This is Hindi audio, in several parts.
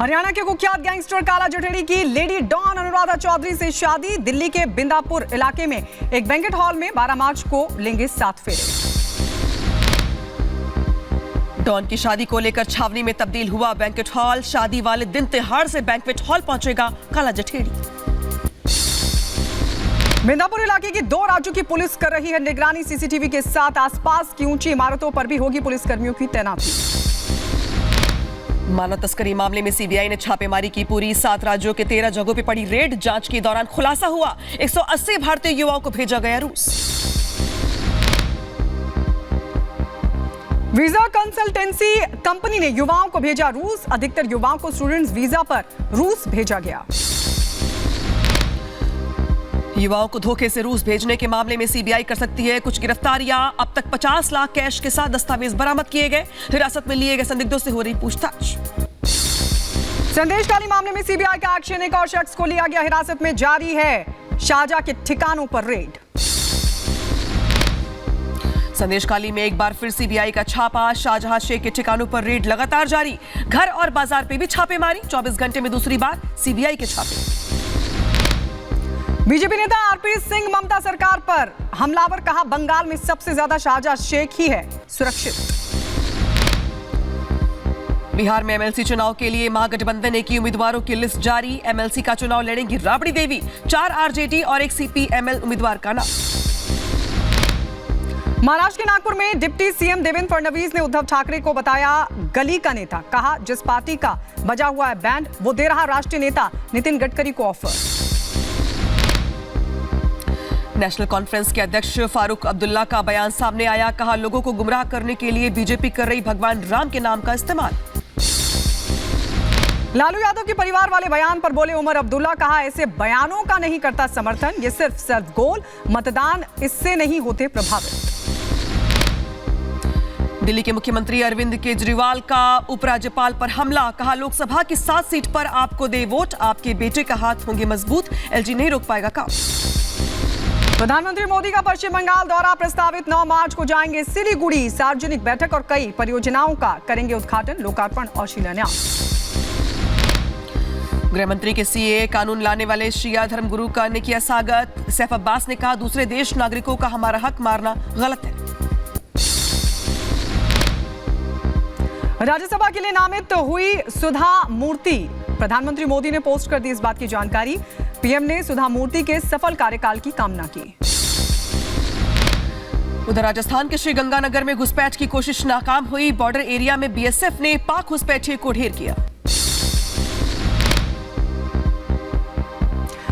हरियाणा के कुख्यात गैंगस्टर काला जठेड़ी की लेडी डॉन अनुराधा चौधरी से शादी। दिल्ली के बिंदापुर इलाके में एक बैंकेट हॉल में 12 मार्च को लेंगे 7 फेरे। डॉन की शादी को लेकर छावनी में तब्दील हुआ बैंकेट हॉल। शादी वाले दिन तिहाड़ से बैंकेट हॉल पहुंचेगा काला जठेड़ी। बिंदापुर इलाके की 2 राज्यों की पुलिस कर रही है निगरानी। सीसीटीवी के साथ आसपास की ऊंची इमारतों पर भी होगी पुलिसकर्मियों की तैनाती। मानव तस्करी मामले में सीबीआई ने छापेमारी की पूरी। 7 राज्यों के 13 जगहों पर पड़ी रेड। जांच के दौरान खुलासा हुआ 180 भारतीय युवाओं को भेजा गया रूस। वीजा कंसल्टेंसी कंपनी ने युवाओं को भेजा रूस। अधिकतर युवाओं को स्टूडेंट्स वीजा पर रूस भेजा गया। युवाओं को धोखे से रूस भेजने के मामले में सीबीआई कर सकती है कुछ गिरफ्तारियां। अब तक 50 लाख कैश के साथ दस्तावेज बरामद किए गए। हिरासत में लिए गए संदिग्धों से हो रही पूछताछ। संदेश टाली मामले में सीबीआई का एक्शन। एक और शख्स को लिया गया हिरासत में। जारी है शाहजहां के ठिकानों पर रेड। संदेशखाली में एक बार फिर सीबीआई का छापा। शाहजहां शेख के ठिकानों पर रेड लगातार जारी। घर और बाजार पे भी छापेमारी। 24 घंटे में दूसरी बार सीबीआई के छापे। बीजेपी नेता आरपी सिंह ममता सरकार पर हमलावर। कहा बंगाल में सबसे ज्यादा शाहजहां शेख ही है सुरक्षित। बिहार में एमएलसी चुनाव के लिए महागठबंधन ने की उम्मीदवारों की लिस्ट जारी। एमएलसी का चुनाव लड़ेंगी राबड़ी देवी। 4 आरजेडी और 1 सीपीएमएल उम्मीदवार का नाम। महाराष्ट्र के नागपुर में डिप्टी सीएम देवेंद्र फडणवीस ने उद्धव ठाकरे को बताया गली का नेता। कहा जिस पार्टी का बजा हुआ है बैंड वो दे रहा राष्ट्रीय नेता नितिन गडकरी को ऑफर। नेशनल कॉन्फ्रेंस के अध्यक्ष फारूक अब्दुल्ला का बयान सामने आया। कहा लोगों को गुमराह करने के लिए बीजेपी कर रही भगवान राम के नाम का इस्तेमाल। लालू यादव के परिवार वाले बयान पर बोले उमर अब्दुल्ला। कहा ऐसे बयानों का नहीं करता समर्थन। ये सिर्फ सरगोल मतदान इससे नहीं होते प्रभावित। दिल्ली के मुख्यमंत्री अरविंद केजरीवाल का उपराज्यपाल पर हमला। कहा लोकसभा की 7 सीट पर आपको दे वोट। आपके बेटे का हाथ होंगे मजबूत। एलजी नहीं रोक पाएगा काम। प्रधानमंत्री मोदी का पश्चिम बंगाल दौरा प्रस्तावित। 9 मार्च को जाएंगे सिलीगुड़ी। सार्वजनिक बैठक और कई परियोजनाओं का करेंगे उद्घाटन, लोकार्पण और शिलान्यास। गृह मंत्री के सीए कानून लाने वाले शिया धर्मगुरु का ने किया स्वागत। सैफ अब्बास ने कहा दूसरे देश नागरिकों का हमारा हक मारना गलत है। राज्यसभा के लिए नामित हुई सुधा मूर्ति। प्रधानमंत्री मोदी ने पोस्ट कर दी इस बात की जानकारी। पीएम ने सुधा मूर्ति के सफल कार्यकाल की कामना की। उधर राजस्थान के श्रीगंगानगर में घुसपैठ की कोशिश नाकाम हुई। बॉर्डर एरिया में बीएसएफ ने पाक घुसपैठियों को ढेर किया।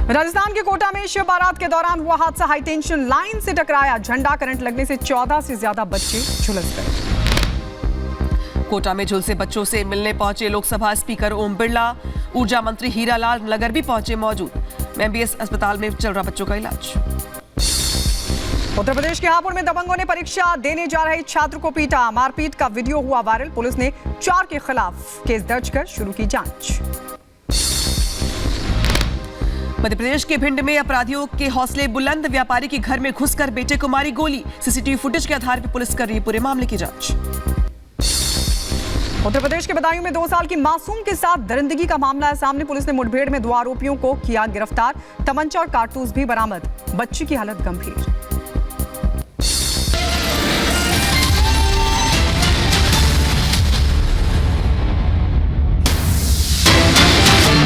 राजस्थान के कोटा में शिव बारात के दौरान हुआ हादसा। हाई टेंशन लाइन से टकराया झंडा। करंट लगने से 14 से ज्यादा बच्चे झुलस गए। कोटा में झुलसे बच्चों से मिलने पहुंचे लोकसभा स्पीकर ओम बिरला। ऊर्जा मंत्री हीरालाल नगर भी पहुंचे मौजूद। एमबीएस अस्पताल में चल रहा बच्चों का इलाज। उत्तर प्रदेश के हापुड़ में दबंगों ने परीक्षा देने जा रहे छात्र को पीटा। मारपीट का वीडियो हुआ वायरल। पुलिस ने 4 के खिलाफ केस दर्ज कर शुरू की जांच। मध्य प्रदेश के भिंड में अपराधियों के हौसले बुलंद। व्यापारी के घर में घुसकर बेटे को मारी गोली। सीसीटीवी फुटेज के आधार पर पुलिस कर रही है पूरे मामले की जांच। उत्तर प्रदेश के बदायूं में 2 साल की मासूम के साथ दरिंदगी का मामला है सामने। पुलिस ने मुठभेड़ में 2 आरोपियों को किया गिरफ्तार। तमंचा और कारतूस भी बरामद। बच्ची की हालत गंभीर।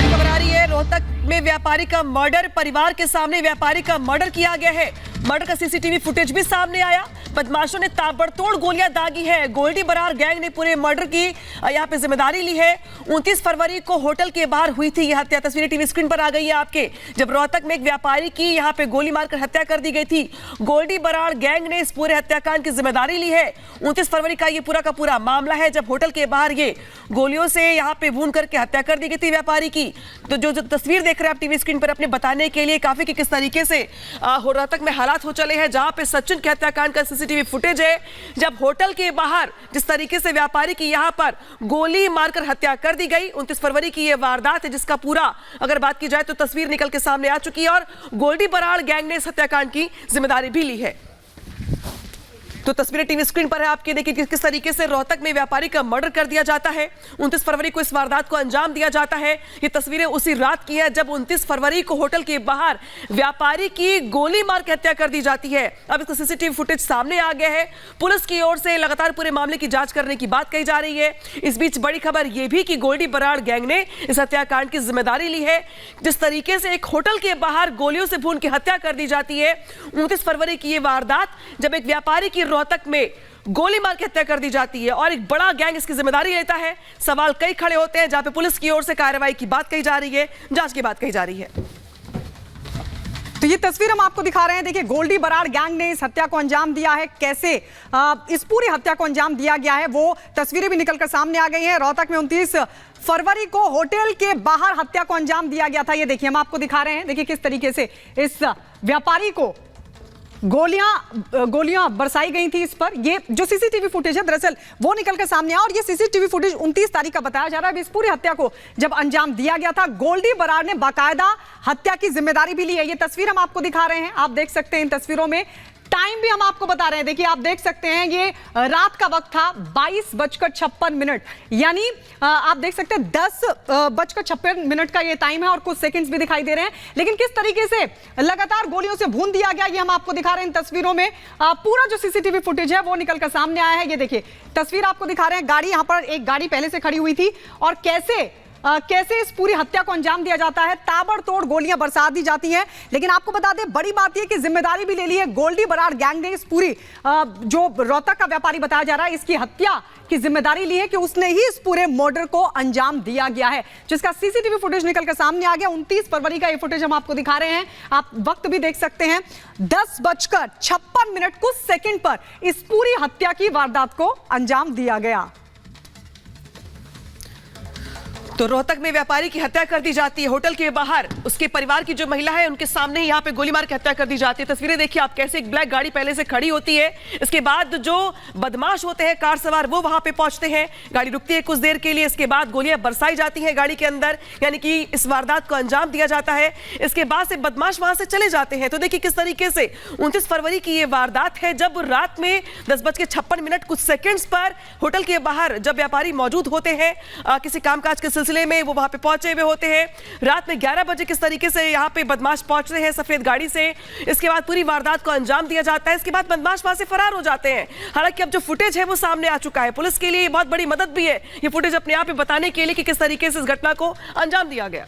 खबर आ रही है रोहतक में व्यापारी का मर्डर। परिवार के सामने व्यापारी का मर्डर किया गया है। मर्डर का सीसीटीवी फुटेज भी सामने आया। बदमाशों ने ताबड़तोड़ गोलियां दागी है। गोल्डी बरार गैंग ने पूरे मर्डर की यहां पे जिम्मेदारी ली है। 29 फरवरी को होटल के बाहर हुई थी यह हत्या। तस्वीरें टीवी स्क्रीन पर आ गई है आपके। जब रोहतक में एक व्यापारी की यहां पे गोली मारकर हत्या कर दी गई थी। गोल्डी बरार गैंग ने इस पूरे हत्याकांड की जिम्मेदारी ली है। 29 फरवरी का ये पूरा का पूरा मामला है जब होटल के बाहर ये गोलियों से यहां पे भून करके हत्या कर दी गई थी व्यापारी की। तो जो तस्वीर देख रहे हैं आप टीवी स्क्रीन पर अपने बताने के लिए काफी कि किस तरीके से रोहतक में हालात हो चले हैं जहां पे सचिन के हत्याकांड का सीसीटीवी फुटेज है। जब होटल के बाहर जिस तरीके से व्यापारी की यहां पर गोली मारकर हत्या कर दी गई। 29 फरवरी की यह वारदात है जिसका पूरा अगर बात की जाए तो तस्वीर निकल के सामने आ चुकी है और गोल्डी बराड़ गैंग ने इस हत्याकांड की जिम्मेदारी भी ली है। तो तस्वीरें टीवी स्क्रीन पर है आपके, देखिए किस तरीके से रोहतक में व्यापारी का मर्डर कर दिया जाता है। 29 फरवरी को इस वारदात को अंजाम दिया जाता है। ये तस्वीरें उसी रात की है जब 29 फरवरी को होटल के बाहर व्यापारी की गोली मार के हत्या कर दी जाती है। अब इसका सीसीटीवी फुटेज सामने आ गया है। पुलिस की ओर से लगातार पूरे मामले की जांच करने की बात कही जा रही है। इस बीच बड़ी खबर यह भी कि गोल्डी बराड़ गैंग ने इस हत्याकांड की जिम्मेदारी ली है। जिस तरीके से एक होटल के बाहर गोलियों से भून की हत्या कर दी जाती है। 29 फरवरी की यह वारदात जब एक व्यापारी की रोहतक में गोली मार के हत्या कर दी जाती है और एक बड़ा गैंग इसकी जिम्मेदारी लेता है। सवाल कई खड़े होते हैं, जहां पे पुलिस की ओर से कार्रवाई की बात कही जा रही है, जांच की बात कही जा रही है। तो ये तस्वीर हम आपको दिखा रहे हैं। देखिए, गोल्डी बराड़ गैंग ने इस हत्या को अंजाम दिया है। कैसे इस पूरी हत्या को अंजाम दिया गया है वो तस्वीरें भी निकलकर सामने आ गई हैं। रोहतक में 29 फरवरी को होटल के बाहर हत्या को अंजाम दिया गया था। ये देखिए, हम आपको दिखा रहे हैं। देखिए किस तरीके से इस व्यापारी को गोलियां बरसाई गई थी इस पर। ये जो सीसीटीवी फुटेज है दरअसल वो निकलकर सामने आया और ये सीसीटीवी फुटेज 29 तारीख का बताया जा रहा है। इस पूरी हत्या को जब अंजाम दिया गया था, गोल्डी बराड़ ने बाकायदा हत्या की जिम्मेदारी भी ली है। ये तस्वीर हम आपको दिखा रहे हैं, आप देख सकते हैं इन तस्वीरों में। टाइम भी हम आपको बता रहे हैं, देखिए आप देख सकते हैं ये रात का वक्त था, 22:56, यानी आप देख सकते हैं 10:56 का ये टाइम है और कुछ सेकंड्स भी दिखाई दे रहे हैं। लेकिन किस तरीके से लगातार गोलियों से भून दिया गया ये हम आपको दिखा रहे हैं इन तस्वीरों में। पूरा जो सीसीटीवी फुटेज है वो निकलकर सामने आया है। ये देखिए तस्वीर आपको दिखा रहे हैं। गाड़ी, यहां पर एक गाड़ी पहले से खड़ी हुई थी और कैसे इस पूरी हत्या को अंजाम दिया जाता है। ताबड़तोड़ गोलियां बरसा दी जाती हैं। लेकिन आपको बता दें, बड़ी बात यह कि जिम्मेदारी भी ले ली है गोल्डी बराड़ गैंग ने। इस पूरी जो रोहतक का व्यापारी बताया जा रहा है, इसकी हत्या की जिम्मेदारी ली है कि उसने ही इस पूरे मर्डर को अंजाम दिया गया है, जिसका सीसीटीवी फुटेज निकलकर सामने आ गया। 29 फरवरी का ये फुटेज हम आपको दिखा रहे हैं। आप वक्त भी देख सकते हैं, 10:56 कुछ सेकंड पर इस पूरी हत्या की वारदात को अंजाम दिया गया। तो रोहतक में व्यापारी की हत्या कर दी जाती है होटल के बाहर। उसके परिवार की जो महिला है उनके सामने ही यहाँ पे गोली मार के हत्या कर दी जाती है। तस्वीरें देखिए आप, कैसे एक ब्लैक गाड़ी पहले से खड़ी होती है। इसके बाद जो बदमाश होते हैं कार सवार, वो वहां पे पहुंचते हैं। गाड़ी रुकती है कुछ देर के लिए, इसके बाद गोलियां बरसाई जाती हैं गाड़ी के अंदर, यानी कि इस वारदात को अंजाम दिया जाता है। इसके बाद से बदमाश वहां से चले जाते हैं। तो देखिए किस तरीके से 29 फरवरी की ये वारदात है जब रात में 10:56 कुछ सेकेंड्स पर होटल के बाहर जब व्यापारी मौजूद होते हैं किसी कामकाज के सिलसिले में, वो वहां पे पहुंचे हुए होते हैं। रात में 11 बजे किस तरीके से यहां पे बदमाश पहुंचते हैं सफेद गाड़ी से। इसके बाद पूरी वारदात को अंजाम दिया जाता है। इसके बाद बदमाश वहां से फरार हो जाते हैं। हालांकि अब जो फुटेज है वो सामने आ चुका है। पुलिस के लिए ये बहुत बड़ी मदद भी है, ये फुटेज अपने आप में बताने के लिए कि किस तरीके से इस घटना को अंजाम दिया गया।